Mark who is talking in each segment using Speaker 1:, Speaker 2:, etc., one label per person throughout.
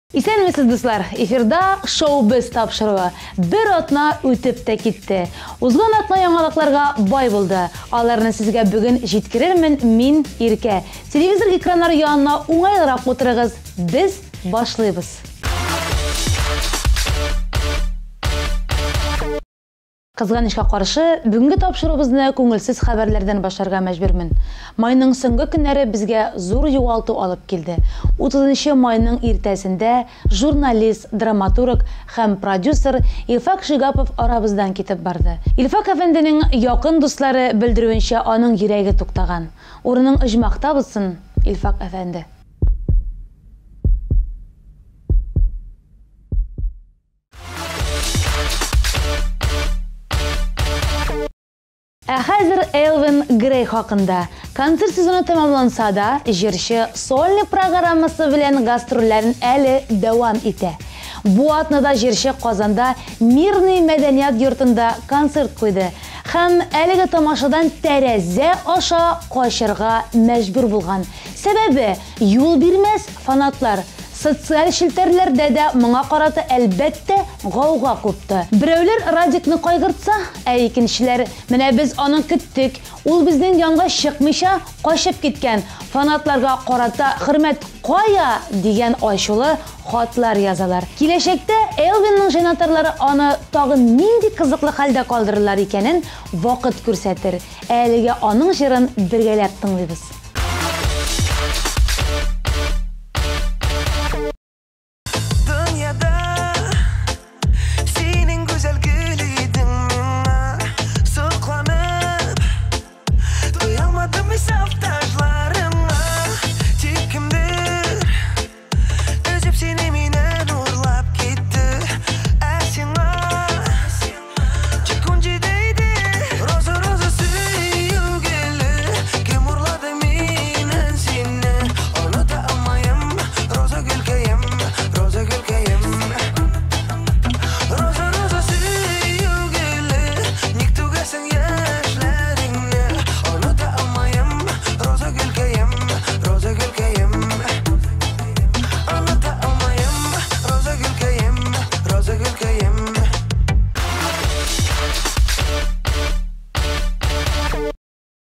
Speaker 1: Исәнмесез, дуслар, эфирда шоу-біз тапшыруы бір атна өтіп те кетті. Узган атна яңалыкларга бай булды. Аларны сезгә бүген җиткерермен мин Иркә. Телевизор экраннары янына уңайлырак утырыгыз. Без башлыйбыз. Кызганычка каршы, бүгенге тапшыруыбызны күңелсез хәбәрләрдән башларга мәҗбүрмен. Майның соңгы көннәре безгә зур югалту алып килде. 30 майның иртәсендә журналист, драматург һәм продюсер Илфак Шигапов арабыздан китеп барды. Илфак әфәнденең якын дуслары белдерүенчә, аның йөрәге туктаган. Урының оҗмакта булсын, Илфак әфәнде. Хәзер Элвин Грей хакында. Концерт сезоны тәмамланса да, җырчы сольный программасы белән гастрольләрен әле дәвам итә. Бу атнада җырчы Казанда Мирный мәдәният йортында концерт куйды һәм әлеге тамашадан тәрәзә аша качырга мәҗбүр булган. Сәбәбе юл бирмәс фанатлар. Социаль шелтәрләрдә дә моңа карата әлбәттә гауга купты. Берәүләр радикны кайгыртса, икенчеләр менә без аның көттек, ул безнең янга чыкмыйча качып киткән. Фанатларга карата хөрмәт кая дигән ачулы хатлар язалар. Киләчәктә Элвинның җанатарлары аны тагын нинди кызыклы хәлдә калдырырлар икәнен вакыт күрсәтер. Әлегә аның җырын бергәләп тыңлыйбыз.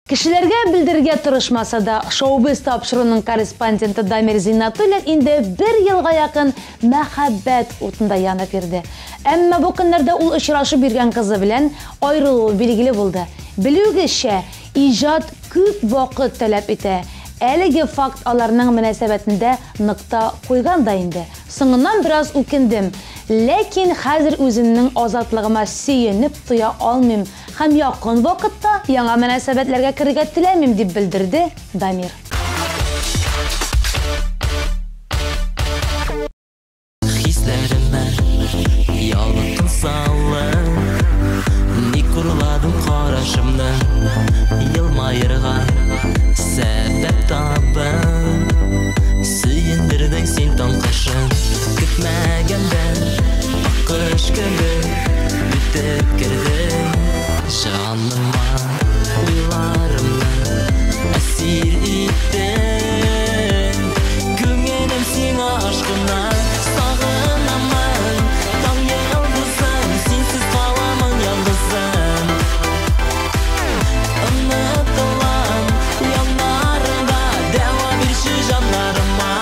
Speaker 1: Кешеләргә белдергә тырышмаса да, шоу-біз тапшыруының корреспонденты Дамир Зиннатуллин инде бер елга якын мәхәббәт утында янып йөрде. Әмма бу көннәрдә ул очрашып биргән кызы белән аерылуы билгеле булды. Белүгезчә, иҗат күп вакыт таләп итә. Әлеге факт аларның мөнәсәбәтендә нокта куйган да инде. Соңыннан бераз үкендем. Ләкин хәзер үземнең азатлыгыма сөенеп туя алмыйм һәм якын вакытта яңа мөнәсәбәтләргә керергә теләмим дип белдерде Дамир.
Speaker 2: Хисләремә ялгын салып, ник урладым карашымны, елмаерга сәбәп табып, сөендердең син таңкышын, көтмәгәндә акыш кебек үтеп кердең. Жаныма уйларымны әсир иттең, күңелем сиңа ашкына сагынамын, таң йылдызым, синсез каламын ялгызым. Онытылам яннарыңда, дәвам бирче жаннарыма.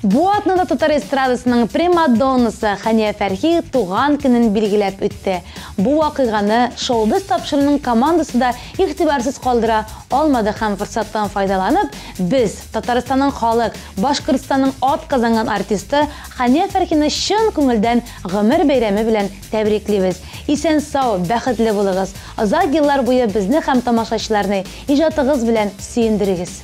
Speaker 1: Бу атнада татар эстрадасының примадоннасы Хания Фәрхи туган көнен билгеләп үтте. Бу вакыйганы шоу-біз тапшыруының командасы да игътибарсыз калдыра алмады һәм форсаттан файдаланып, без Татарстанның халык, Башкортстанның атказанган артисты Хания Фәрхине чын күңелдән гомер бәйрәме белән тәбриклибез. Исән сау, бәхетле булыгыз. Озак еллар буе безне һәм тамашачыларны иҗатыгыз белән сөендерегез.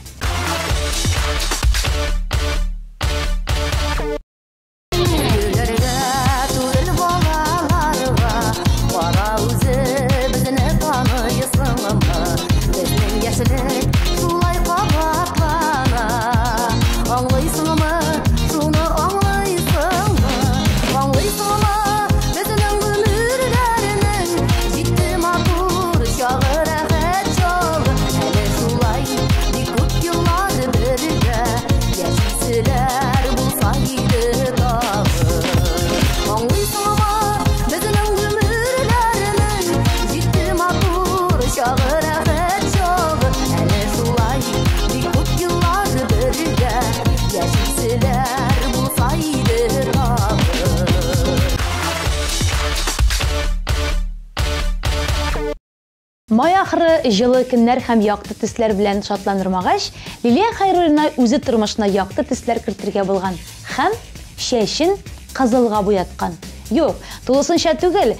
Speaker 1: Май ахыры жылы көннәр һәм якты төсләр белән шатландырмагач, Лилия Хәйруллина үзе тормышына якты төсләр кертергә булган һәм чәчен кызылга буяткан. Юк, тулысынча түгел,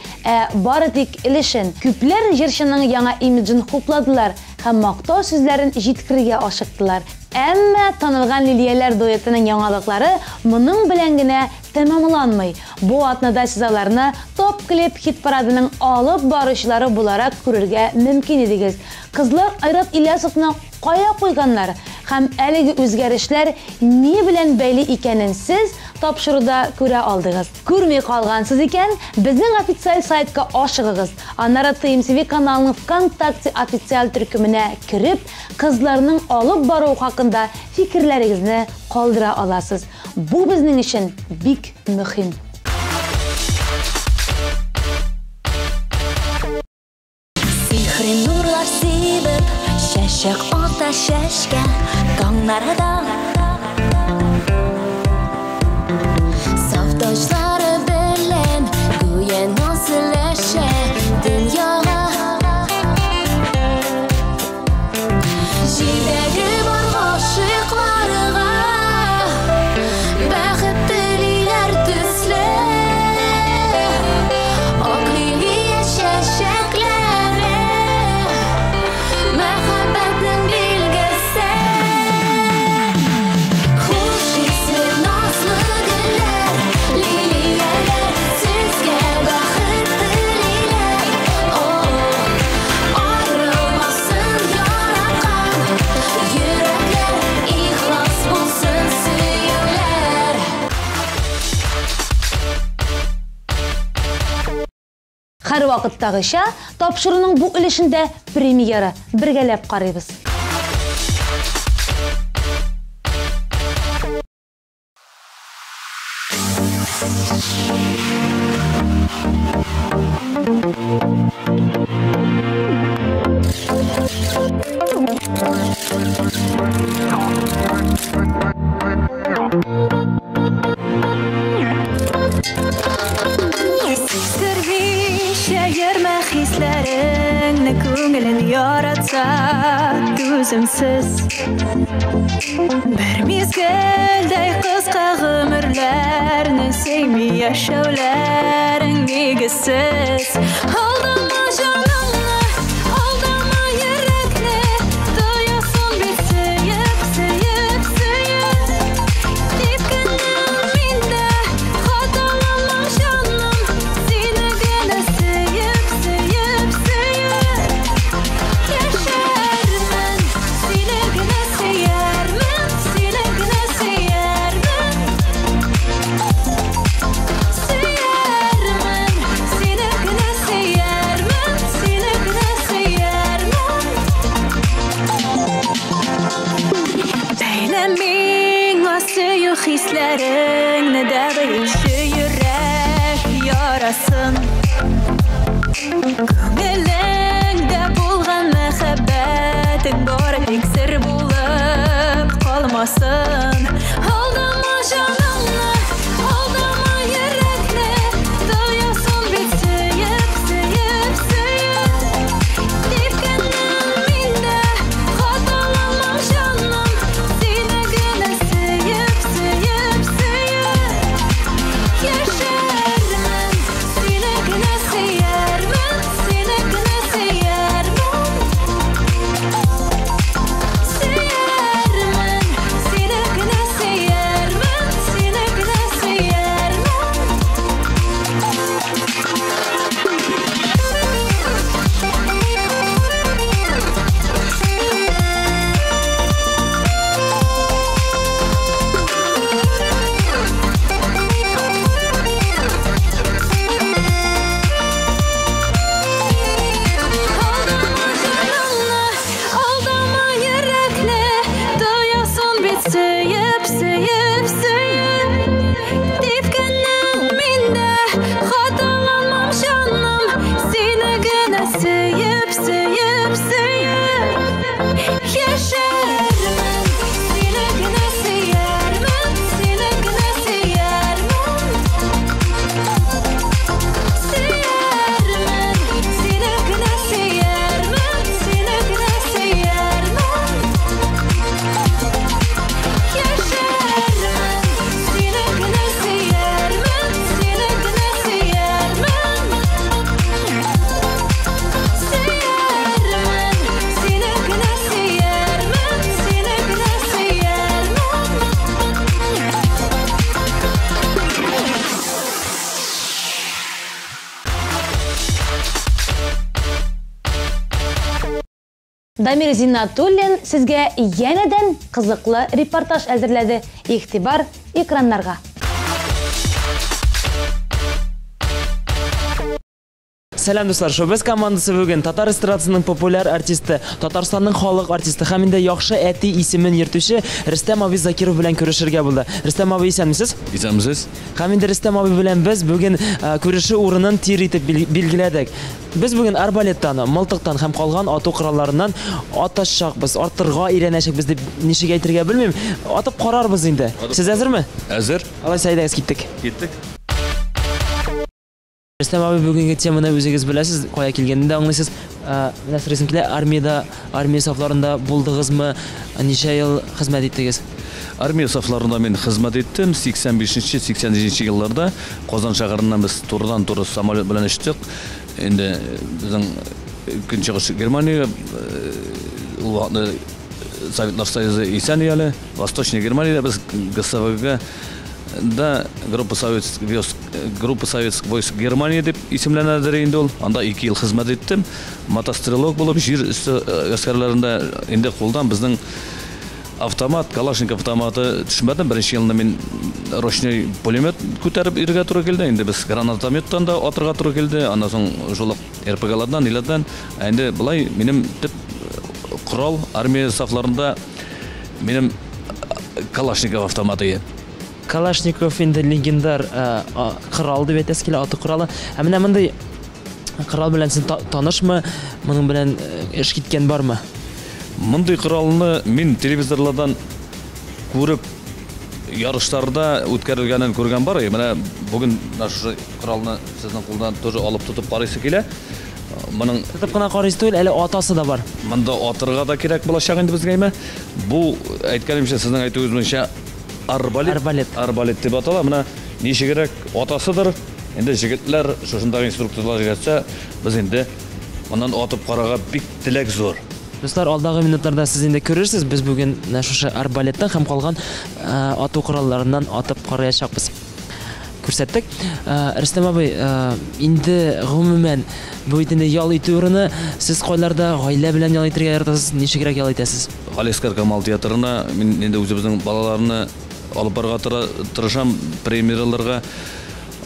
Speaker 1: бары тик өлешен. Күпләр җырчының яңа имиджын хупладылар һәм мактау сүзләрен җиткерергә ашыктылар. Әмма танылган Лилияләр дуэтының яңалыклары моның белән генә тәмамланмый. Бу атнада сез аларны топ клип хит парадының алып баручылары буларак күрергә мөмкин идегез. Кызлар Айрат Ильясовны кая куйганнар һәм әлеге үзгәрешләр ни белән бәйле икәнен сез тапшыруда күрә алдыгыз. Күрми калгансыз икән, безнең официаль сайтка ашыгыгыз. Аннары TMTV каналының ВКонтакте официаль төркеменә кирип, кызларның алып бару хакында фикерләрегезне калдыра аласыз. Бу безнең өчен бик мөһим.
Speaker 3: Сихри нурлар сибеп, шәшәк ата шәшкә, таңнарда Сафташлары белән гүя насыләшә дөньяга Җирдәге бар гашыйкларга бәхет телиләр төсле Ак лилия чәчәкләре мәхәббәтнең билгесе Хуш исле назлы гөлләр лилияләр сезгә бәхет телиләр Арылмасын яраткан йөрәкләр ихлас булсын сөюләр
Speaker 1: Һәр вакыттагыча тапшыруның бу өлешендә премьера бергәләп карыйбыз.
Speaker 3: Йөрмә хисләреңне күңелен яратса түземсез Бер мизгелдәй кыска гомерләрне сөйми яшәүләрең нигезсез Алдама җанымны, алдама йөрәкне Тоясың бит сөеп, сөеп, сөеп Типкенем миндә хаталама җаным Сине генә сөеп, сөеп, сөеп Яшәрмен, сине генә сөярмен Сине генә сөярмен Сөярмен, сине генә сөярмен
Speaker 1: Дамир Зиннатуллин сезгә янәдән кызыклы репортаж әзерләде. Игътибар экраннарга.
Speaker 4: Сәлам дуслар, Шоубез командасы бүген татар эстрадасының популяр артисты, Татарстанның халык артисты һәм инде яхшы әти исемен йөртүче Рөстәм абый Закиров белән күрешергә булды. Рөстәм абый, исәнмесез?
Speaker 5: Исәнмесез?
Speaker 4: Һәм инде Рөстәм абый белән без бүген күрешү урынын тир итеп билгеләдек. Без бүген арбалеттан, мылтыктан һәм калган ату коралларыннан аташакбыз, артырга өйрәнәчәкбез дип ничек әйтергә белмим. Атып карарбыз инде. Сез әзерме?
Speaker 5: Әзер.
Speaker 4: Алай сайдагыз киттек.
Speaker 5: Киттек.
Speaker 4: Рөстәм абый, бүгенге теманы үзегез беләсез, кая килгәнендә аңлыйсыз. Менә сорыйсым килә, армия сафларында булдыгызмы? Ничә ел хезмәт иттегез?
Speaker 5: Армия сафларында мен хезмәт иттем. 85-87 елларда Казан шәһәреннән без турыдан-туры самолет белән очтык. Инде безнең Көнчыгыш Германия, ул вакытта Советлар Союзы исән әле, Восточный Германия без ГСВГ да группа советских войск Германия дип исемләнәдер инде ул. Анда 2 ел хезмәт иттем. Мотострелок булып, җир гаскәрләрендә инде кулдан безнең автомат, Калашников автоматы төшмәдем. Беренче елда мин ручной пулемет күтәреп иргә туры килде. Инде без гранатометтан да атырга туры килде. Аннан соң шул РПГлардан, иләдән инде булай минем төп корал армия сафларында минем Калашников автоматы.
Speaker 4: Калашников инде легендар корал дип әйтәс килә, аты коралы. Ә менә мондый корал белән син танышмы? Моның белән эш киткән бармы?
Speaker 5: Мондый коралны мин телевизорлардан күреп, ярышларда үткәрелгәнен күргән бар. Менә бүген шушы коралны сезнең кулдан тоже алып тотып карыйсы килә. Моның
Speaker 4: Тотып кына карыйсы түгел, әле атасы да бар.
Speaker 5: Монда атырга да кирәк булачак инде безгәме. Бу әйткәнемчә сезнең әйтүегез буенча арбалет дип атала. Менә ничегрәк атасыдыр. Инде җегетләр шушындагы инструкторлар әйтсә, без инде моннан атып карага бик теләк зур.
Speaker 4: Дуслар, алдагы минутларда сез инде күрерсез, без бүген шушы арбалеттан һәм калган ату коралларыннан атып караячакбыз. Күрсәттек. Рөстәм абый, инде гомумән бу итендә ял итү урыны сез кайларда гаилә белән ял итәргә яратасыз, ничегрәк ял итәсез?
Speaker 5: Галискар Камал театрына мин инде үзебезнең балаларны алып барырга тырышам, премьераларга.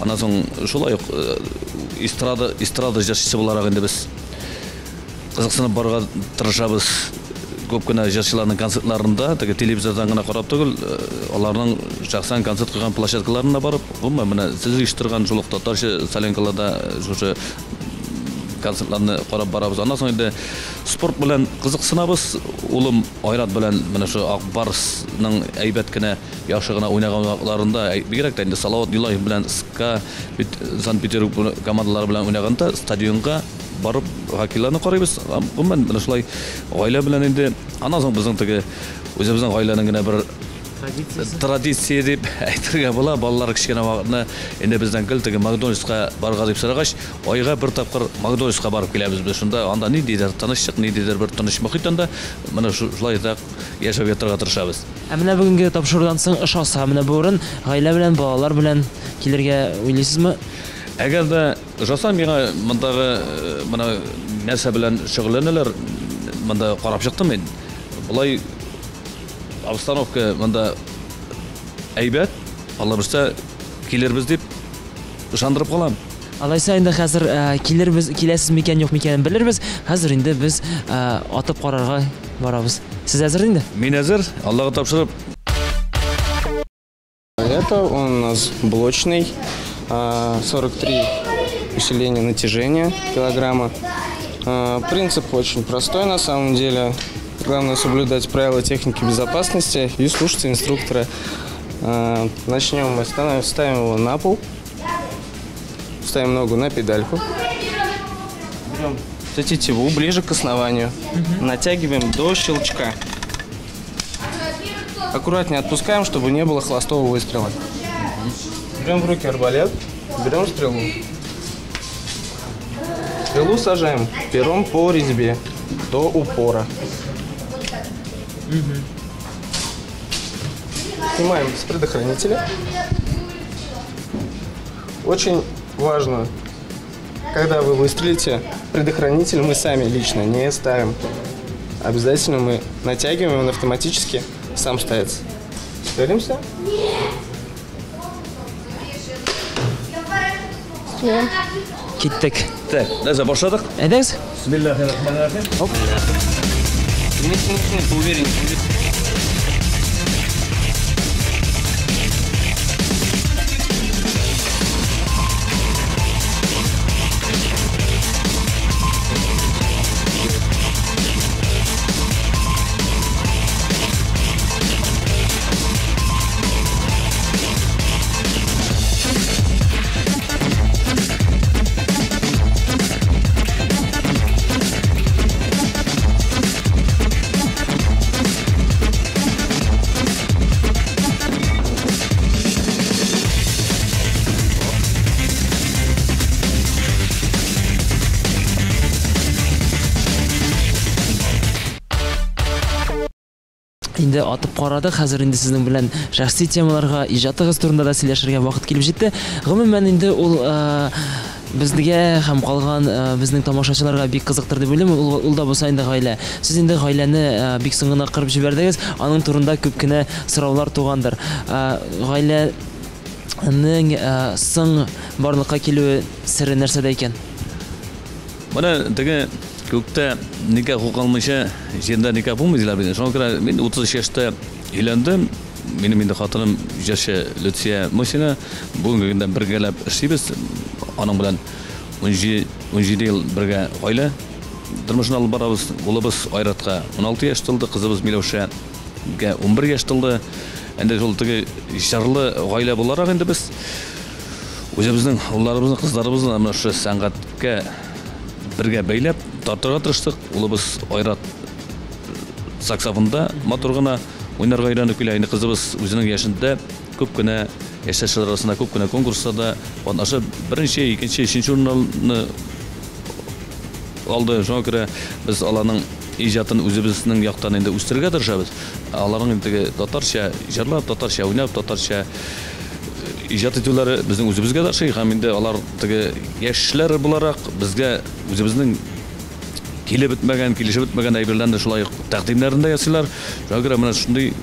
Speaker 5: Аннан соң шулай ук эстрада җырчысы буларак инде без кызыксынып барырга тырышабыз. Көп кенә җырчыларның концертларында, теге телевизордан гына карап түгел, аларның шәхсән концерт кылган площадкаларына барып, гомумән менә сез оештырган шул татарча соленкаларда шушы концертларны карап барабыз. Аннан соң инде спорт белән кызыксынабыз. Улым Айрат белән менә шу Акбарсның әйбәт кенә яхшы гына уйнаган вакытларында, бигрәк тә инде Салават Юлаев белән СКА Санкт-Петербург командалары белән уйнаганда стадионга барып хоккейларны карыйбыз. Гомумән менә шулай гаилә белән инде аннан соң безнең теге үзебезнең гаиләнең генә бер традиция дип әйтергә була. Балалар кичкенә вакытны инде бездән гел теге Макдональдска барырга дип сорагач, айга бер тапкыр Макдональдска барып киләбез без. Шунда анда ниндидер тынычлык, ниндидер бер тыныч мөхиттә менә шулай да яшәп ятырга тырышабыз.
Speaker 4: Ә менә бүгенге тапшырудан соң ышаса, менә бу урын гаилә белән, балалар белән килергә уйлыйсызмы?
Speaker 5: Әгәр дә жасам, миңа мондагы менә нәрсә белән шөгыльләнәләр, монда карап чыктым мин. Булай обстановка монда әйбәт, Алла белсә килербез дип ышандырып калам.
Speaker 4: Алайса инде хәзер киләсез микән, юк микәнен белербез. Хәзер инде без атып карарга барабыз. Сез әзер инде?
Speaker 5: Мин әзер, Аллага тапшырып.
Speaker 6: Это он у нас блочный, 43 усиления натяжения килограмма. Принцип очень простой на самом деле. Главное соблюдать правила техники безопасности и слушаться инструктора. Начнем, мы ставим его на пол, ставим ногу на педальку, берем тетиву ближе к основанию, натягиваем до щелчка. Аккуратнее отпускаем, чтобы не было хвостового выстрела. Берем в руки арбалет, берем стрелу. Стрелу сажаем пером по резьбе до упора. Снимаем с предохранителя. Очень важно, когда вы выстрелите, предохранитель мы сами лично не ставим. обязательно мы натягиваем, он автоматически сам ставится. Стелимся. Стелим.
Speaker 4: Кеттік.
Speaker 5: Так, нәзір башладық.
Speaker 4: Әйдәңіз?
Speaker 5: Бисмиллахиррахманиррахим.
Speaker 6: Уверен.
Speaker 4: Инде атып карадык. Хәзер инде сезнең белән шәхси темаларга, иҗатыгыз турында да сөйләшергә вакыт килеп җитте. Гомумән инде ул безгә һәм калган безнең тамашачыларга бик кызыктыр дип уйлыйм. Ул да булса инде гаилә. Сез инде гаиләне бик соң гына кырып җибәрдегез. Аның турында күп кенә сораулар тугандыр. Гаиләнең соң барлыкка килүе сире нәрсәдә икән?
Speaker 5: Менә теге көктә никах укылмыйча җирдә никах булмыйлар бит. Шуңа күрә мин 33 яшьтә өйләндем. Минем инде хатыным Җаша Лөтсия Мосина. Бүгенге көндә бергәләп эшлибез. Аның белән 17 ел бергә гаилә тормышын алып барабыз. Улыбыз Айратка 16 яшь тулды, кызыбыз Миләүшәгә 11 яшь тулды. Инде шул теге җырлы гаилә буларак инде без үзебезнең улларыбызны, кызларыбызны менә шу сәнгатькә бергә бәйләп тартырга тырыштык. Улыбыз Айрат саксофонда матур гына уйнарга өйрәнеп килә. Инде кызыбыз үзенең яшендә күп кенә яшьләр арасында күп кенә конкурсларда катнашып, беренче, икенче, өченче урыннарны алды. Шуңа күрә без аларның иҗатын үзебезнең яктан инде үстерергә тырышабыз. Аларның инде татарча җырлап, татарча уйнап, татарча иҗат итүләре безнең үзебезгә дә ошый. Һәм инде алар теге яшьләр буларак безгә үзебезнең килеп бетмәгән, килешеп бетмәгән әйберләрне шулай тәкъдимнәрендә ясыйлар. Шуңа күрә менә шундый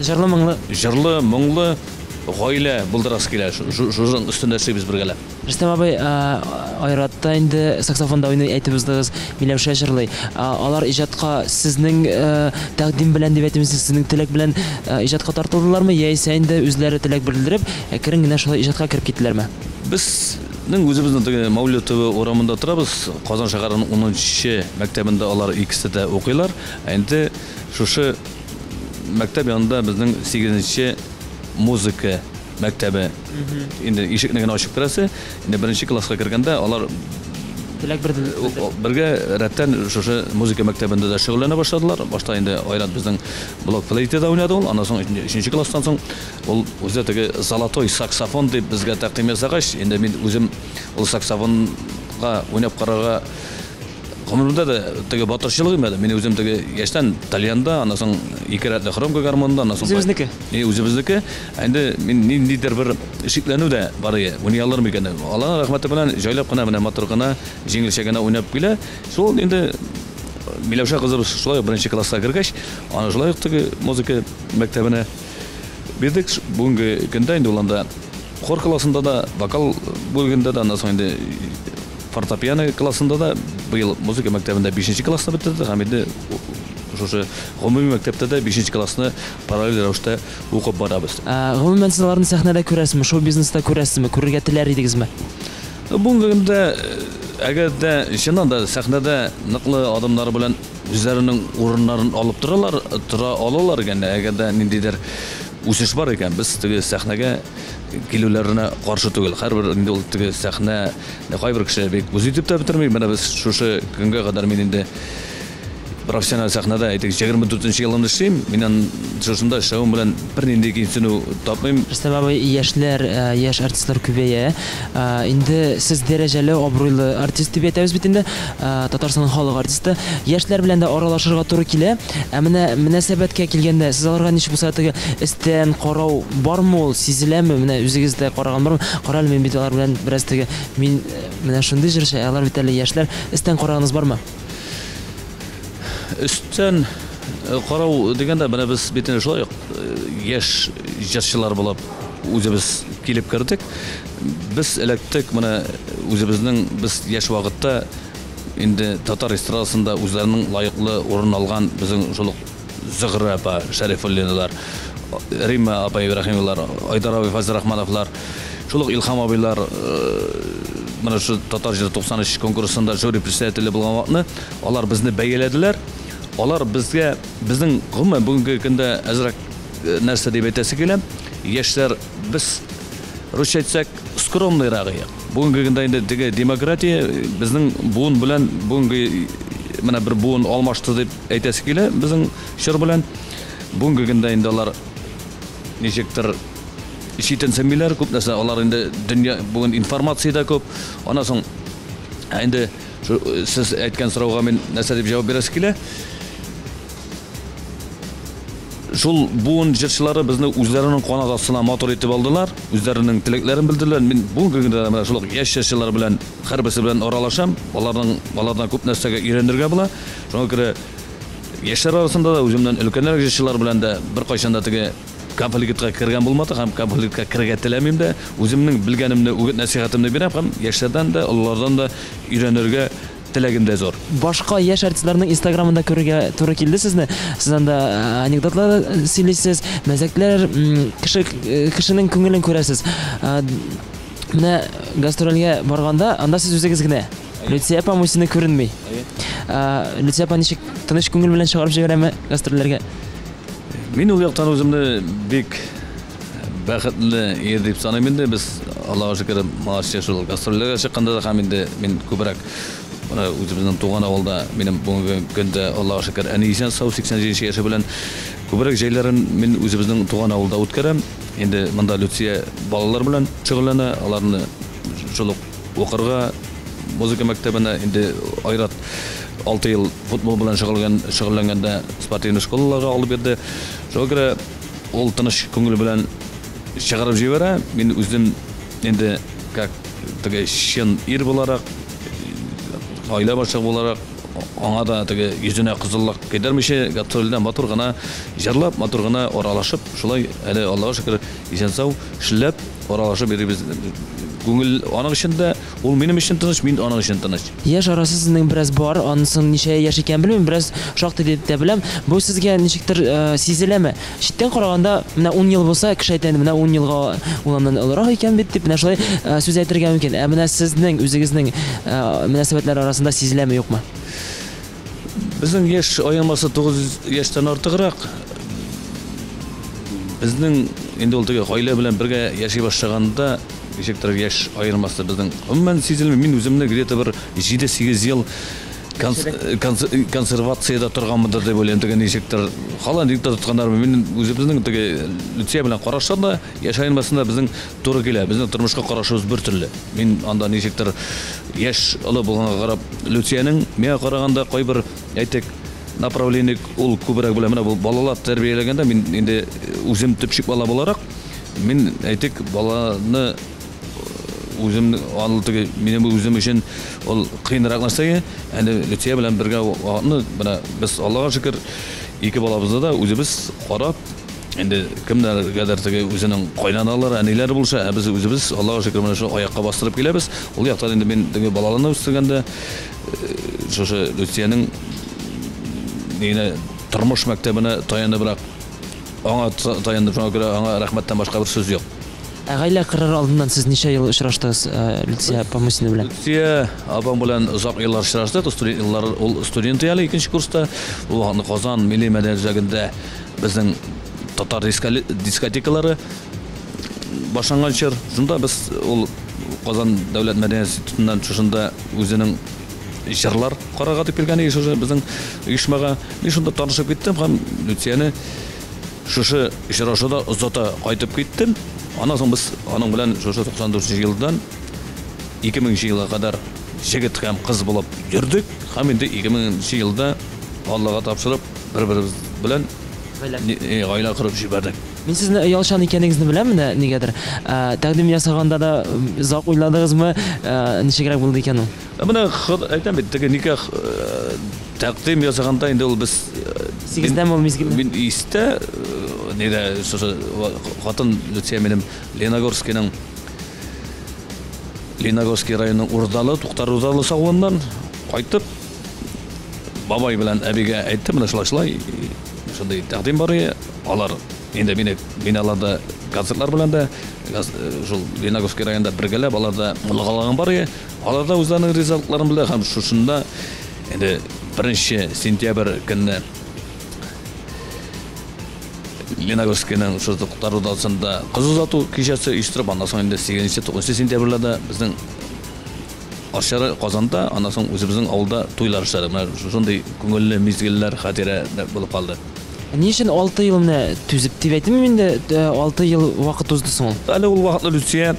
Speaker 5: җырлы, моңлы гаилә булдырасы килә. Шуның өстендә эшлибез бергәләп.
Speaker 4: Рөстәм абый, Айратта инде саксофонда уйный әйтеп үздегез, Миләүшә җырлый. Алар иҗатка сезнең тәкъдим белән дип әйтәбез, сезнең теләк белән иҗатка тартылдылармы, яисә инде үзләре теләк белдереп, әкрен генә шулай иҗатка кирип киттеләрме?
Speaker 5: Безнең үзебезнең теге Мәүлид төбе урамында торабыз. Казан шәһәренең 10нчы мәктәбендә алар икесе дә укыйлар. Инде шушы мәктәп янында безнең 8нче музыка мәктәбе инде ишекне генә ачып керәсе. Инде беренче класска кергәндә алар теләк бергә рәттән шушы музыка мәктәбендә дә шөгыльләнә башладылар. Башта инде Айрат безнең блок флейтада уйнады ул. Аннан соң 3нче класстан соң ул үзе теге золотой саксофон дип безгә тәкъдим ясагач, инде мин үзем ул саксофонга уйнап карарга гомердә дә теге батырчылык имәде. Мин үзем теге яшьтән Талианда, аннан соң ике рәтле хромка гармонда, аннан соң
Speaker 4: үзебезнеке.
Speaker 5: Үзебезнеке. Инде мин ниндидер бер шикләнү дә бар иде. Уйный алырмы икән? Аллаһ рәхмәте белән җайлап кына менә матур гына, җиңелчә генә уйнап килә. Шул инде Миләүшә кызыбыз шулай беренче класска кергәч, аны шулай теге музыка мәктәбенә бирдек. Бүгенге көндә инде ул анда хор классында да, вокал бүлегендә дә, аннан соң инде фортепиано классында да быел музыка мәктәбендә 5нче класста бетерде. Һәм инде шушы гомуми мәктәптә дә 5нче классны параллель рәвештә укып барабыз.
Speaker 4: Гомумән сез аларны сәхнәдә күрәсезме, шоу бизнеста күрәсезме, күрергә теләр идегезме?
Speaker 5: Бүгенге көндә әгәр дә чыннан да сәхнәдә ныклы адымнары белән үзләренең урыннарын алып тора алалар икән, әгәр дә ниндидер үсеш бар икән, без теге сәхнәгә килүләренә каршы түгел. Һәрбер инде ул теге сәхнә кайбер кеше бик үз итеп тә бетерми. Менә без шушы көнгә кадәр мин инде профессиональ сәхнәдә әйтик 24нче елны эшлим. Миннән шушында эшләвем белән бернинди кинсенү тапмыйм.
Speaker 4: Рөстәм абый, яшьләр, яшь артистлар күбәя. Инде сез дәрәҗәле, абруйлы артист дип әйтәбез бит инде. Татарстанның халык артисты. Яшьләр белән дә аралашырга туры килә. Менә мөнәсәбәткә килгәндә сез аларга ничек булса теге истән карау бармы, ул сизеләме? Менә үзегез дә караган бармы? Карале, мин бит алар белән бераз теге Менә шундый җырчы, алар бит әле яшьләр. Истән караганыз бармы?
Speaker 5: Üstten карау дегенде менә без битене шулай яшь җырчылар булып үзебез килеп кердек. Без электик менә үзебезнең без яшь вакытта инде татар эстрадасында үзләренең лаеклы урын алган безнең шул Зөһрә апа, Шәрифуллиналар, Римма апа Ибраһимовлар, Айдар абый Фазрахмановлар, шул Илһам абыйлар менә шу татар җыры 93 конкурсында жюри председателе булган вакытны алар безне бәяләделәр. Алар безгә безнең гомумән бүгенге көндә әзрәк нәрсә дип әйтәсе килә. Яшьләр без русча әйтсәк скромныйрак. Бүгенге көндә инде теге демократия безнең буын белән бүгенге менә бер буын алмашты дип әйтәсе килә. Безнең шыр белән бүгенге көндә инде алар ничектер ишетен сәмиләр күп нәрсә алар инде дөнья бүген информация да күп. Аннан соң инде сез әйткән сорауга мин нәрсә дип җавап бирәсе килә. Шул буын җырчылары безне үзләренең канат астына мотор итеп алдылар, үзләренең теләкләрен белдерделәр. Мин бүгенге көндә менә шул яшь җырчылар белән һәрберсе белән аралашам. Алардан күп нәрсәгә өйрәнергә була. Шуңа күрә яшьләр арасында да үземнән өлкәнрәк җырчылар белән дә бер кайчан да теге конфликтка кергән булмады һәм конфликтка кергә теләмим дә. Үземнең белгәнемне, үгет нәсихәтемне бирәм һәм яшьләрдән дә, олылардан да өйрәнергә теләгем дә зур.
Speaker 4: Башка яшь артистларның Instagramында күрергә туры килде сезне. Сез анда анекдотлар сөйлисез, мәзәкләр, кешенең күңелен күрәсез. Менә гастрольгә барганда анда сез үзегез генә. Люция апа мусины күренми. Люция апа ничек тыныч күңел белән чыгарып җибәрәме гастрольләргә?
Speaker 5: Мин ул яктан үземне бик бәхетле ир дип саныйм инде. Без Аллаһка шөкер, малашча шул гастрольләргә чыкканда да һәм инде мин күбрәк үзебезнең туган авылда минем бүгенге көндә Аллаһка шөкер әни исән сау 87 яше белән күбрәк җәйләрен мин үзебезнең туган авылда үткәрәм. Инде монда Люция балалар белән шөгыльләнә, аларны шул укырга музыка мәктәбенә инде Айрат 6 ел футбол белән шөгыльләнгәндә спортивный школаларга алып бирде. Шуңа күрә ул тыныч күңел белән чыгарып җибәрә. Мин үзем инде как теге чын ир буларак, аилә башлыгы буларак аңа да теге йөзенә кызыллык кидермичә гастрольдән матур гына җырлап, матур гына аралашып, шулай әле Аллаһка шөкер исән сау эшләп аралашып йөрибез. Күңел аның өчен дә, ул минем өчен тыныч, мин аның өчен тыныч.
Speaker 4: Яшь арасы сезнең бераз бар, анысын ничә яшь икән белмим, бераз шактый дип тә беләм. Бу сезгә ничектер сизеләме? Читтән караганда, менә 10 ел булса, кеше әйтә, менә 10 елга уланнан олорак икән бит дип, менә шулай сүз әйтергә мөмкин. Менә сезнең үзегезнең мөнәсәбәтләр арасында сизеләме, юкмы?
Speaker 5: Безнең яшь аямасы 9 яшьтән артыграк. Безнең инде ул теге гаилә белән бергә яши башлаганда ничектер яшь аермасы безнең гомумән сизелми. Мин үземне где-то бер 7-8 ел консервациядә торганмындыр дип уйлыйм. Теге ничектер холодильникта тотканнармы. Мин үзебезнең теге Люция белән карашканда яшь аермасында безнең туры килә. Безнең тормышка карашыбыз бер төрле. Мин анда ничектер яшь олы булганга карап Люциянең миңа караганда кайбер әйтик направление ул күбрәк белән менә бу балалар тәрбияләгәндә мин инде үзем төпчек бала буларак мин әйтик баланы үзем алды минем үзем өчен ул кыйнрак нәрсә. Әнде Люция белән бергә вакытны менә без Аллаһка шөкер ике балабызны да үзебез карап инде кемнәргәдер теге үзенең кайнаналары, әниләре булса, без үзебез Аллаһка шөкер менә шу аякка бастырып киләбез. Ул яктан инде мин теге балаларны үстергәндә шушы Люциянең Yine tırmış məktəbinə tayanıbıraq. Аңа таянып, шуңа күрә аңа рәхмәттән башка бер сүз юк.
Speaker 4: Гаилә кырыр алдыннан сез ничә ел очраштыгыз Люция апа Мусина белән?
Speaker 5: Люция апам белән озак еллар очраштык. Ул студент әле 2нче курста. Ул Казан милли мәдәниятендә безнең татар дискотекалары башланган чор. Шунда без ул Казан дәүләт мәдәният институтыннан шушында үзенең җырлар карарга дип килгән иде шушы безнең оешмага. Мин шунда танышып киттем һәм Люцияны шушы очрашуда озата кайтып киттем. Аннан соң без аның белән шушы 94 елдан 2000 елга кадәр җегет һәм кыз булып йөрдек. Һәм инде 2000 елда Аллага тапшырып бер-беребез белән гаилә корып җибәрдек.
Speaker 4: Мен сезне оялчан икәнегезне беләм менә нигәдер. Тәкъдим ясаганда да озак уйладыгызмы? Ничегрәк булды икән ул?
Speaker 5: Менә әйтәм бит, теге никах тәкъдим ясаганда инде ул без
Speaker 4: 8дән ул мизгил.
Speaker 5: Мин истә неде шушы хатын Люция минем Леногорский районының Урдалы, Туктар Урдалы савыннан кайтып бабай белән әбигә әйтте, менә шулай шундай тәкъдим бар иде. Алар инде мин аларда концертлар белән дә шул Леногорский районда бергәләп аларда мулгалаган бар иде. Аларда үзләренең ризалыкларын белә һәм шушында инде 1 сентябрь көнне Леногорскийның шул Туктар Урдалысында кыз узату кичәсе оештырып, андан соң инде 8-9 сентябрьләрдә безнең Арчары Казанда, андан соң үзебезнең авылда туйлар эшләре. Менә шундый күңелле мизгелләр хатирә булып калды.
Speaker 4: Ни өчен 6 ел менә түзеп дип әйтәм инде 6 ел вакыт узды соң ул.
Speaker 5: Әле ул вакытта Люция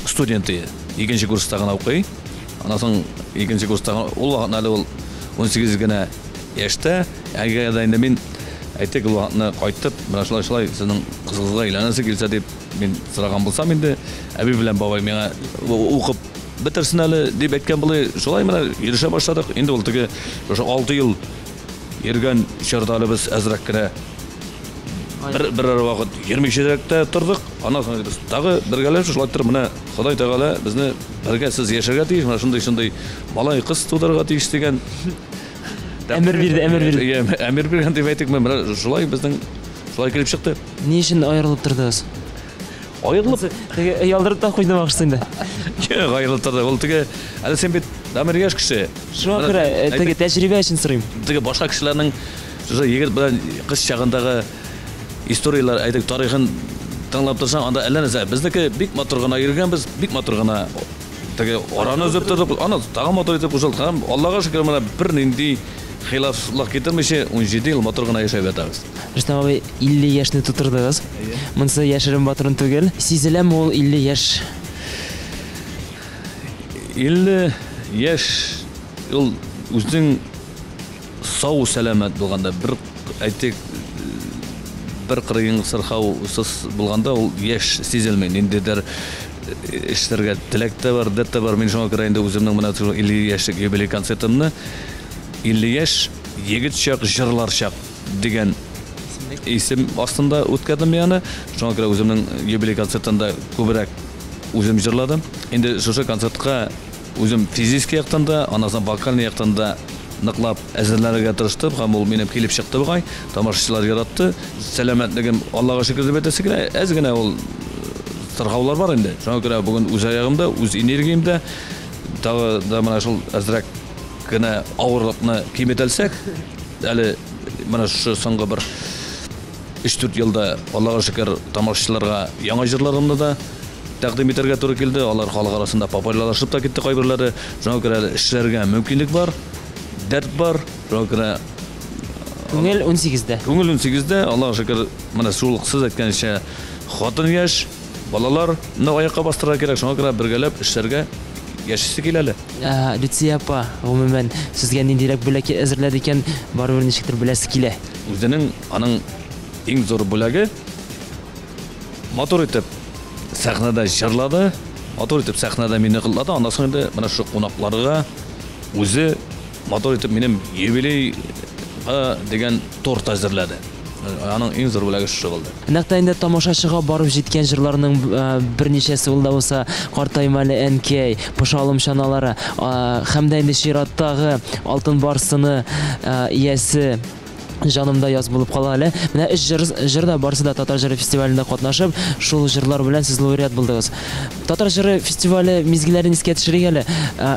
Speaker 5: студенты, 2нче курста гына укый. Андан соң 2нче курста ул вакытта әле ул 18 генә яшьтә, әгәр инде мин әйтек ул вакытны кайтып, менә шулай сезнең кызыгызга әйләнәсе килсә дип мин сораган булсам инде, әби белән бабай миңа укып бетерсен әле дип әйткән булды. Шулай менә ирешә башладык. Инде ул теге 6 ел йөргән чорда без әзрәк кенә бер вакыт 23-дә тордык. Аннан соң без тагы бергәләп шулай торып менә Ходай Тәгалә безне бергә сез яшәргә тиеш, менә шундый малай кыз тудырга тиеш дигән әмер бирде. Әмер биргән дип әйтик, менә шулай безнең шулай килеп чыкты.
Speaker 4: Ни өчен аерылып тордыгыз?
Speaker 5: Аерылып
Speaker 4: теге ялдырып та куйды максат инде.
Speaker 5: Аерылып торды. Ул теге әле сен бит дамыр яшь кеше.
Speaker 4: Шуңа күрә теге тәҗрибә өчен сорыйм.
Speaker 5: Теге башка кешеләрнең егет белән кыз чагындагы историялар, әйтик, тарихын тыңлап торсаң, анда әллә нәрсә. Безнеке бик матур гына йөргәнбез, бик матур гына теге араны үзеп тордык. Аны тагы матур итеп кушылдык. Аллага шөкер, менә бер нинди хилафлык китермичә 17 ел матур гына яшәп ятабыз.
Speaker 4: Рөстәм абый 50 яшьне тутырдыгыз. Монсы яшерен батырын түгел. Сизеләме ул 50 яшь?
Speaker 5: 50 яшь ул үзенең сау сәламәт булганда, бер әйтик, бер кырыйын сырхаусыз булганда ул яшь сизелмәй. Ниндидер эшләргә теләктә бар, дәттә бар. Мин шуңа күрә инде үземнең менә 50 яшьлек юбилей концертымны 50 яшь егет чак, җырлар чак дигән исем астында үткәрдем яны. Шуңа күрә үземнең юбилей концертында күбрәк үзем җырладым. Инде шушы концертка үзем физик яктан да, аннан вокаль яктан да ныклап әзерләргә тырыштым. Һәм ул минем килеп чыкты бугай. Тамашачылар яратты. Сәламәтлегем Аллага шөкер дип әйтәсе генә, әз генә ул сырхаулар бар инде. Шуңа күрә бүген үз аягымда, үз энергиямда тагы да менә шул әзрәк кенә авырлыкны киметелсәк, әле менә шу соңгы бер 3-4 елда Аллага шөкер тамашачыларга яңа җырларымны да тәкъдим итәргә туры килде. Алар халык арасында популярлашып та китте кайберләре. Шуңа күрә эшләргә мөмкинлек бар, дәрт бар. Шуңа күрә
Speaker 4: Күңел 18дә.
Speaker 5: Күңел 18дә, Аллага шөкер, менә шул сез әйткәнчә хатын яшь, балалар аякка бастырырга кирәк. Шуңа күрә бергәләп эшләргә яшисе килә әле.
Speaker 4: Люция апа, гомумән сезгә ниндирәк бүләк әзерләде икән, барыбер ничектер беләсе килә.
Speaker 5: Үзенең аның иң зур бүләге матур итеп сәхнәдә җырлады, матур итеп сәхнәдә мине кыллады. Андан соң инде менә шу кунакларга үзе матур итеп минем юбилейга дигән торт әзерләде. Аның иң зур бүләге шушы булды.
Speaker 4: Нәкъ инде тамашачыга барып җиткән җырларның берничәсе ул да булса Картаймалы әнкәй, Пошалым чаналары, һәм дә инде чираттагы Алтын барсыны иясе жанымда яз булып кала әле. Менә җырда барсы да Татар җыры фестивалендә катнашып, шул җырлар белән сез лауреат булдыгыз. Татар җыры фестивале мизгилләрен искә төшерик әле.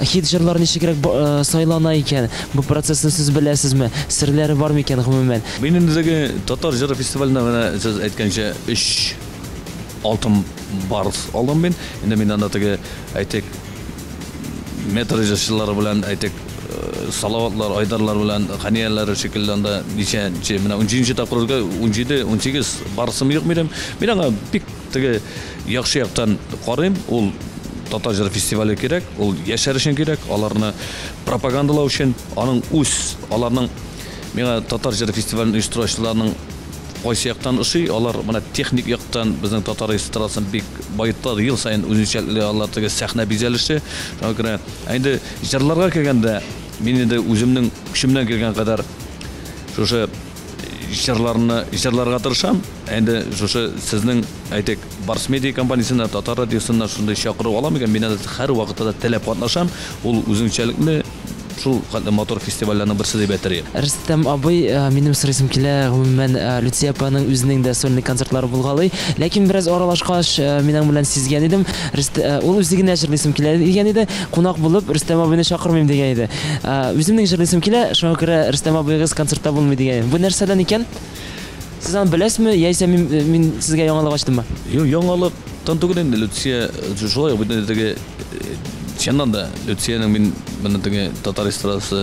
Speaker 4: Хит җырлар ничегрәк сайлана икән? Бу процессны сез беләсезме? Серләре бармы икән гомумән?
Speaker 5: Мин инде Татар җыры фестивалендә менә сез әйткәнчә 3 алтын барс алдым мин. Инде мин анда теге әйтик метр җырлары белән әйтик салаватлар, айдарлар белән хәнияләр шикелле анда ничә менә 10нче тапкырга 17-18 барсым юк минем. Мин аңа бик теге яхшы яктан карыйм. Ул Татар җыры фестивале кирәк, ул яшәр өчен кирәк, аларны пропагандалау өчен, аның үз аларның миңа Татар җыры фестивален оештыручыларның қойсы яқтан ұши, олар мына техник яқтан біздің татар эстрадасын бек байыттады, ел сайын өзінше алар сахна безеліші. Енді жырларға келгенде, мен енді өзімнің күшімнен келген қадар жошы жырларға тырышам. Енді жошы сіздің айтек Барс медиа компаниясына, татар радиосына шындай шақыру алам екен, мен әр уақытта тәлеп қатнашам. Ол өзіңшелікні шул мотор фестивальләрнең берсе дип әйтергә.
Speaker 4: Рөстәм абый, минем сорыйсым килә, гомумән Люция апаның үзенең дә сольный концертлары булгалый, ләкин бераз аралашкач минең белән сизгән идем. Ул үзенә җырлыйсым килә дигән иде, кунак булып Рөстәм абыйны чакырмыйм дигән иде. Үземнең җырлыйсым килә, шуңа күрә Рөстәм абыйгыз концертта булмый дигән. Бу нәрсәдән икән? Сез аны беләсезме, яисә мин сезгә яңалык ачтыммы?
Speaker 5: Юк, яңалыктан түгел инде. Люция шулай бу Шеннан да Люцияның мен татар эстрадасы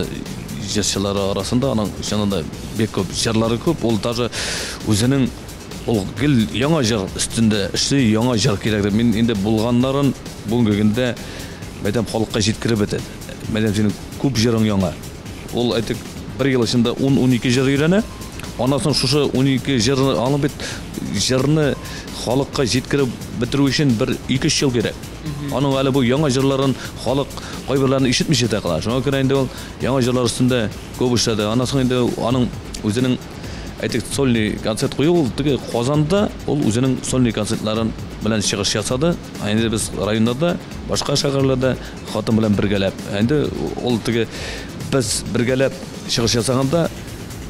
Speaker 5: жырчылары арасында аның шеннан да бек көп жырлары көп. Ол даже өзінің ол гел яңа жыр үстінде эшли яңа жыр керек. Мен инде булганнарын бүгенге көндә мәдәм халыкка җиткереп бетә. Мәдәм синең күп жырың яңа. Ол әйтек бер ел эчендә 10-12 жыр өйрәнә. Анасын шушы 12 жырны алып бит жырны халыкка җиткереп бетерү өчен 1-2 ел кирәк. Аның әле бу яңа җырларын халык кайберләрне ишетмичә дә кала. Шуңа күрә инде ул яңа җырлар өстендә көп эшләде. Анасын инде аның үзенең әйтик сольный концерт кую, ул теге Казанда ул үзенең сольный концертларын белән чыгыш ясады. Инде без районнарда, башка шәһәрләрдә хатын белән бергәләп. Инде ул теге без бергәләп чыгыш ясаганда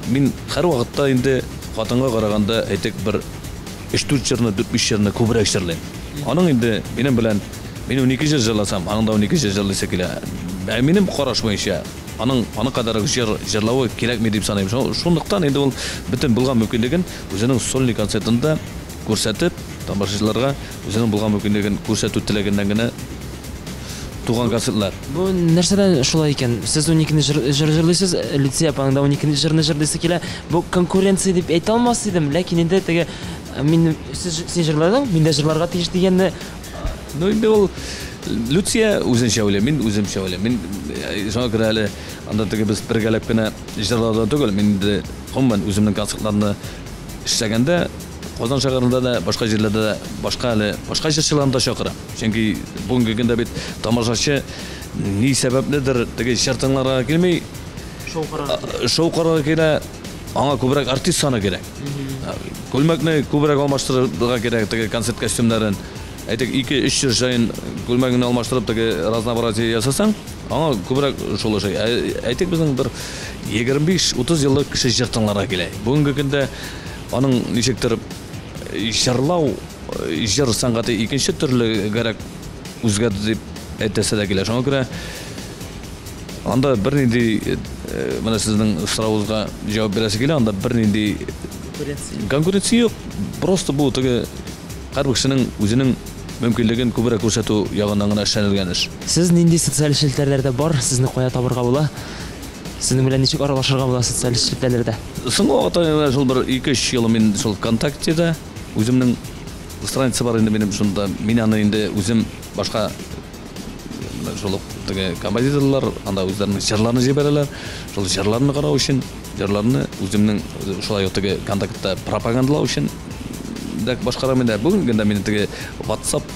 Speaker 5: мин һәр вакытта инде хатынга караганда әйтик бер 3-4 җырны, 4-5 җырны күбрәк җырлыйм. Аның инде минем белән мен 12 жыр жырласам, аның да 12 жыр жырлыйсы килә. Минем караш буенча аның кадәр җырлавы кирәкми дип саныйм. Шундыктан инде ул бөтен булган мөмкинлеген үзенең сольный концертында күрсәтеп, тамашачыларга үзенең булган мөмкинлеген күрсәтү теләгәннән генә туган концертлар.
Speaker 4: Бу нәрсәдән шулай икән? Сез 12 жыр җырлыйсыз, Люция апаның да 12 җырны җырлыйсы килә. Бу конкуренция дип әйтә алмас идем, ләкин инде теге мин син җырладың, мин дә җырларга тиеш дигәнне.
Speaker 5: Ну инде ул Люция үзенчә уйлый, мин үземчә уйлыйм. Мин шуңа күрә әле анда теге без бергәләп кенә җырларда түгел, мин инде гомумән үземнең концертларны эшләгәндә Казан шәһәрендә дә, башка җирләрдә дә, башка җырчыларны да чакырам. Чөнки бүгенге көндә бит тамашачы ни сәбәпледер теге җыртыңларга килми, шоу карарга кирәк, аңа күбрәк артист саны кирәк. Күлмәкне күбрәк алмаштырырга кирәк, теге концерт костюмнарын. Әйтик 2-3 җыр җайын күлмәгенә алмаштырып теге разнообразие ясасаң, аңа күбрәк шул эш. Әйтик безнең бер 25-30 еллык кеше җыртыңларга килә. Бүгенге көндә аның ничектер җырлау, җыр сәнгате икенче төрле гәрәк үзгәрде дип әйтәсе дә килә. Шуңа күрә анда бернинди менә сезнең сорауыгызга җавап бирәсе килә, анда бернинди конкуренция юк. Просто бу теге һәр кешенең үзенең мөмкинлеген күбрәк күрсәтү ягыннан гына эшләнелгән эш.
Speaker 4: Сез нинди социаль челтәрләрдә бар? Сезне кая табырга була? Сезнең белән ничек аралашырга була социаль челтәрләрдә?
Speaker 5: Соңгы вакытта шул бер 2-3 ел мин шул ВКонтактеда үземнең страница бар инде минем, шунда мин аны инде үзем башка шул теге композиторлар анда үзләренең җырларны җибәрәләр. Шул җырларны карау өчен, җырларны үземнең шулай теге контактта пропагандалау өчен дәк башкарам инде. Бүгенге көндә минем теге WhatsApp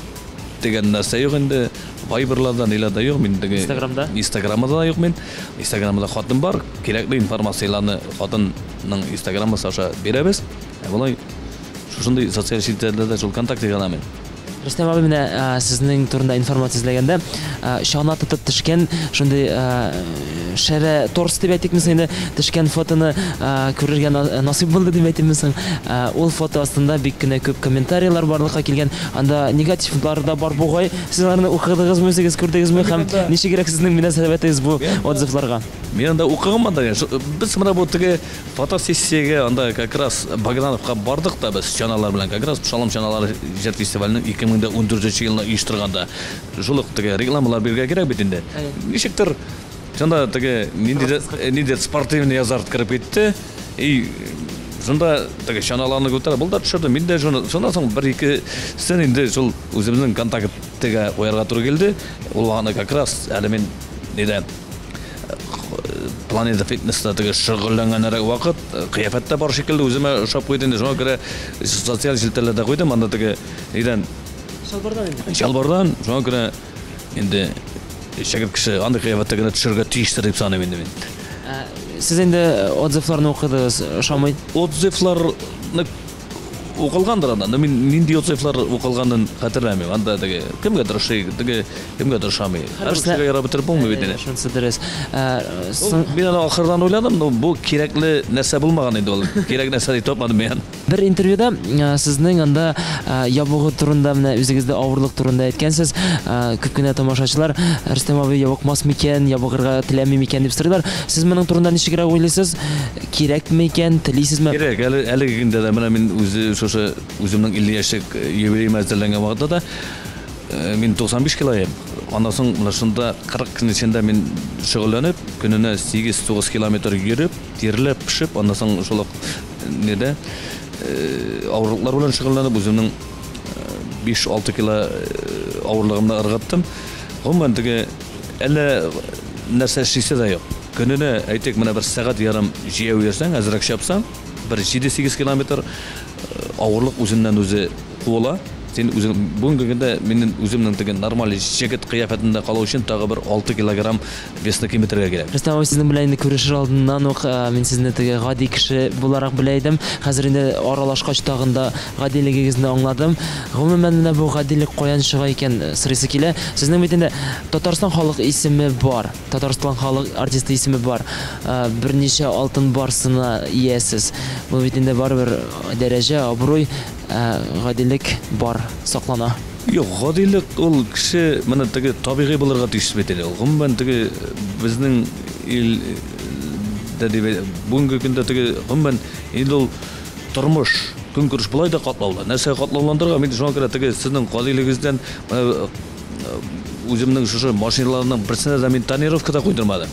Speaker 5: дигән нәрсә юк инде. Viber'ларда, ниләрдә юк, мин теге Instagram'да да юк мин. Instagram'да хатын бар, кирәкле информацияларны хатынның Instagram'ы аша бирәбез. Булай шушындый социаль челтәрләрдә шул контакт итәм мин.
Speaker 4: Рөстәм абый, менә сезнең турында информация эзләгәндә, чана тотып төшкән шундый шәрә торс дип әйтикме инде, төшкән фотоны күрергә насыйп булды дип әйтимме соң. Ул фото астында бик кенә күп комментарийлар барлыкка килгән. Анда негативлар да бар бугай. Сез аларны укыдыгызмы, сез күрдегезме һәм ничегрәк сезнең мөнәсәбәтегез бу отзывларга?
Speaker 5: Мен анда укыгам да. Без менә бу теге фотосессиягә анда как раз Богдановка бардык та без чаналар белән, как раз Шалом чаналары җыр фестиваленең 2014 елда оештырганда шул теге рекламалар бирергә кирәк бит инде. Ничектер шунда теге ниндидер спортивный азарт кирип кетти. И шунда теге чаналарны күтәрә. Бул да төшерде. Мин дә шундан соң 1-2 сен инде шул үзебезнең контакттагы оярга туры килде. Ул аны как раз әле мин нидә Planet Fitness'ta теге шөгыльләнгәнрәк вакыт, кыяфәттә бар шикелле үземә ошап куйды инде. Шуңа күрә социаль җилтәләрдә куйдым, анда теге идән Шалбардан, шуңа күрә инде шәкерт кеше андый кыяфәттә генә төшәргә тиештер дип саныйм инде мин.
Speaker 4: Сез инде отзывларны укыдыгыз, ошамый.
Speaker 5: Отзывларны укылгандыр анда. Мин нинди отзывлар укылганын хәтерләмим. Анда теге кемгәдер ошый, теге кемгәдер ошамый. Һәрберсенә ярап бетереп булмый бит инде.
Speaker 4: Шунысы дөрес.
Speaker 5: Мин аны ахырдан уйладым, но бу кирәкле нәрсә булмаган иде ул. Кирәк нәрсә дип тапмадым мин.
Speaker 4: Бер интервьюда сезнең анда ябыгы турында менә үзегездә авырлык турында әйткәнсез. Күп кенә тамашачылар Рөстәм абый ябыкмас микән, ябыгырга теләми микән дип сорыйлар. Сез моның турында ничегрәк уйлыйсыз? Кирәкме икән, телисезме?
Speaker 5: Кирәк, әлеге көндә дә менә мин үземнең 50 яшьлек юбилеем әзерләнгән вакытта да мин 95 килоем. Андан соң менә шунда 40 көн эчендә мин шөгыльләнеп, көненә 8-9 километр йөреп, тирләп, пешеп, андан соң шул неде авырлыклар белән шөгыльләнеп үземнең 5-6 кило авырлыгымны ыргыттым. Гомумән теге әллә нәрсә эшлисе дә юк. Көненә әйтик менә бер сәгать ярым җыяу йөрсәң, әзрәк чапсаң, бер 7-8 километр авырлык үзеннән үзе куыла. Сен үзең бүгенге көндә минем үземнең теге нормаль җегет кыяфәтендә калу өчен тагы бер 6 килограмм весны киметергә кирәк.
Speaker 4: Рөстәм абый, сезнең белән инде күрешер алдыннан ук мин сезне теге гади кеше буларак белә идем. Хәзер инде аралашкач тагында гадилегегезне аңладым. Гомумән менә бу гадилек каян чыга икән сырысы килә. Сезнең бит инде Татарстан халык исеме бар. Татарстан халык артисты исеме бар. Берничә алтын барсына иясез. Бу бит инде барыбер дәрәҗә, абруй, гадилек бар, саклана.
Speaker 5: Юк, гадилек ул кеше менә теге табигый булырга тиеш бит инде. Гомумән теге безнең ил бүгенге көндә теге гомумән инде ул тормыш көнкүреш булай да катлаулы. Нәрсә катлауландырырга мин шуңа күрә теге сезнең гадилегегездән үземнең шушы машиналарның берсенә дә мин тонировка да куйдырмадым.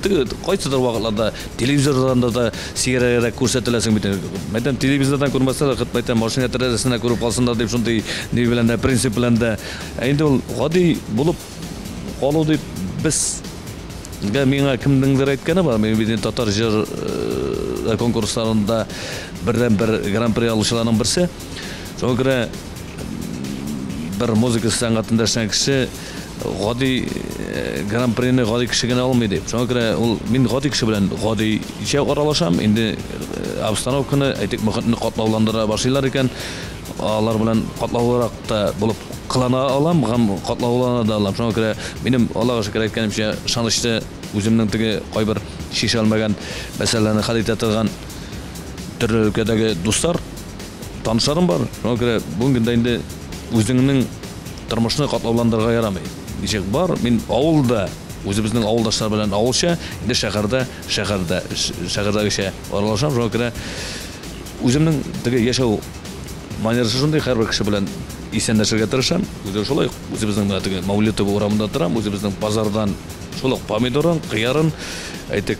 Speaker 5: Теге кайсыдыр вакытларда телевизордан да сигаралар күрсәтеләсең бит. Мәдәм телевизордан күрмәсә дә хәтта машина тәрәзәсенә күреп калсыннар дип шундый ни белән дә принцип белән дә инде ул гади булып калу дип без миңа кемнеңдер әйткәне бар. Мин бит татар җыр конкурсларында бердән-бер гран-при алучыларның берсе. Шуңа күрә bir muzika san'atında эшләгән кеше гади гран-прины гади кеше генә алмый дип. Шуңа күрә ул мин гади кеше белән гади җәү аралашам. Инде обстановканы әйтик мөхитне катлауландыра башлыйлар икән, алар белән катлаулырак та булып кылана алам, һәм катлаулана да алам. Шуңа күрә минем Аллага шөкер әйткәнемчә шанышты үземнең теге кайбер шиша алмаган мәсьәләләрне хәл итә торган төрле өлкәдәге дуслар, танышларым бар. Шуңа күрә бүген дә инде үзеңнең тормышны катлауландырырга ярамый. Ничек бар, мин авылда, үзебезнең авылдашлар белән авылча, инде шәһәрдәгечә аралашам. Шуңа күрә үземнең теге яшәү манерасы шундый, һәрбер кеше белән исәнләшергә тырышам. Үзе шулай, үзебезнең теге Мәүлид урамында торам, үзебезнең базардан шулай помидорын, кыярын, әйтик,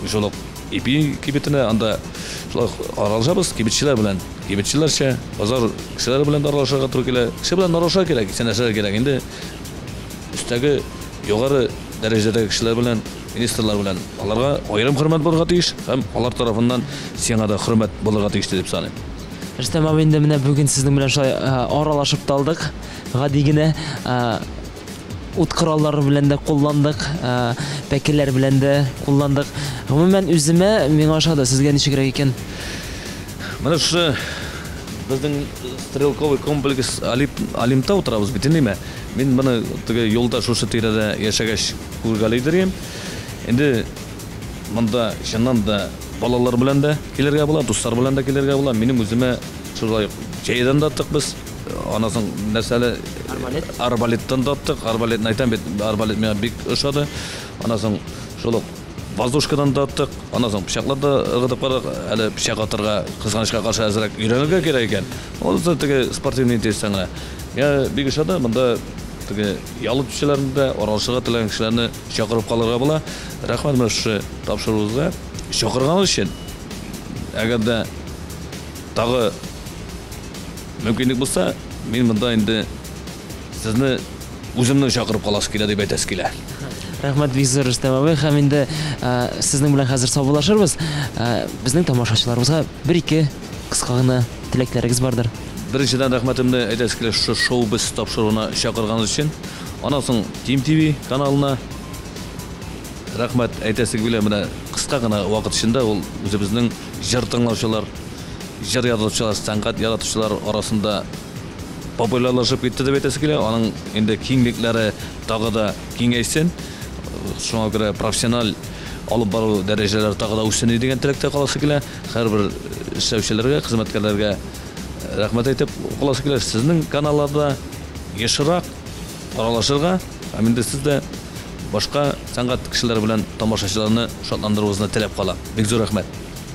Speaker 5: шулай ипи кибетенә анда шулай аралашабыз кибетчеләр белән. Кибетчеләрчә базар кешеләре белән аралашырга туры килә. Кеше белән аралашырга кирәк, исәнләшергә кирәк. Инде өстәге югары дәрәҗәдәге кешеләр белән, министрлар белән аларга аерым хөрмәт булырга тиеш һәм алар тарафыннан сиңа да хөрмәт булырга тиеш дип саныйм.
Speaker 4: Рөстәм абый, инде менә бүген сезнең белән шулай аралашып талдык. Гади генә ут кораллары белән дә кулландык, пәкеләр белән дә кулландык. Гомумән үземә миңа ошады, сезгә ничегрәк икән?
Speaker 5: Менә шушы безнең стрелковый комплекс Алимта утырабыз бит инде. Мин моны теге юлда шушы тирәдә яшәгәч күргәлидер. Инде монда чыннан да балалар белән дә килергә була, дуслар белән дә килергә була. Минем үземә шулай җәйдән да аттык без. Анасын нәрсәле арбалеттан да аттык. Арбалетны әйтәм бит, арбалет миңа бик ошады. Анасын шулай воздушкадан да аттык. Анасын пычакларда ыргытып карак, әле пычак атырга, кызганычка каршы әзрәк өйрәнергә кирәк икән. Ул теге спортивный интеллектсаңа. Я бик ошады, монда теге ялы төшеләрендә аралашырга теләгән кешеләрне чакырып калырга була. Рәхмәт менә шушы тапшыруыгызга. Чакырган өчен. Әгәр дә тагы мөмкинлек булса, мин монда инде сезне үземнең чакырып каласы килә дип әйтәс килә.
Speaker 4: Рахмат бик зур Рөстәм абый. Һәм инде сезнең белән хәзер саубуллашырбыз. Безнең тамашачыларыбызга бер-ике кыска гына теләкләрегез бардыр.
Speaker 5: Беренчедән рәхмәтемне әйтәсе килә шу шоу без тапшыруына чакырганыз өчен. Аннан соң Team TV каналына рәхмәт әйтәсе килә. Менә кыска гына вакыт эчендә ул үзебезнең җыр тыңлаучылар, җыр яратучылар, сәнгать яратучылар арасында популярлашып китте дип әйтәсе килә. Аның инде киңлекләре тагы да киңәйсен. Шуңа күрә профессиональ алып бару дәрәҗәләре тагы да үссен дигән теләктә каласы килә. Һәрбер эшләүчеләргә, хезмәткәрләргә рәхмәт әйтеп каласы килә. Сезнең каналларда ешрак аралашырга, һәм инде сез дә башка сәнгать кешеләре белән тамашачыларны шатландыруыгызны теләп кала. Бик зур рәхмәт.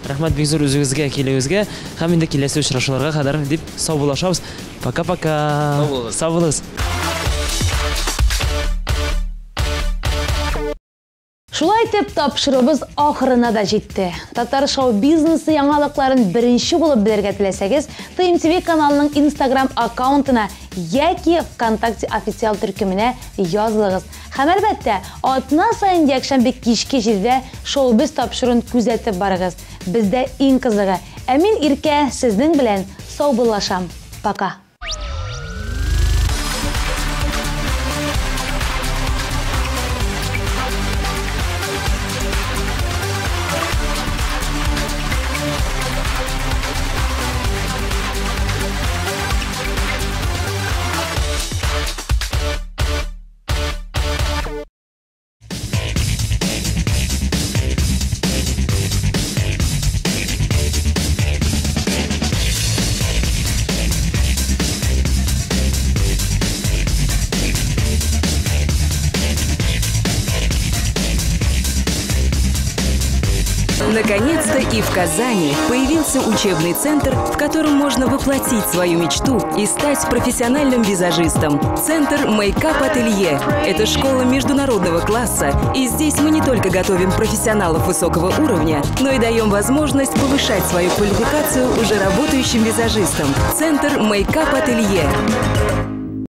Speaker 4: Рәхмәт бик зур үзегезгә, килегезгә. Һәм инде киләсе очрашуларга кадәр дип саубуллашабыз. Пока-пока. Сау булыгыз.
Speaker 1: Шулай итеп, тапшыруыбыз ахырына да җитте. Татар шоу бизнесы яңалыкларын беренче булып белергә теләсәгез, TMTV каналының Instagram аккаунтына яки ВКонтакте официаль төркеменә язылыгыз. Һәм әлбәттә, атна саен якшәмбе кичке 7дә шоу без тапшыруын күзәтеп барыгыз. Бездә иң кызыгы. Ә мин Иркә сезнең белән саубуллашам. Пока.
Speaker 7: Наконец-то и в Казани появился учебный центр, в котором можно воплотить свою мечту и стать профессиональным визажистом. Центр Мейкап Ателье – это школа международного класса, и здесь мы не только готовим профессионалов высокого уровня, но и даем возможность повышать свою квалификацию уже работающим визажистам. Центр Мейкап Ателье.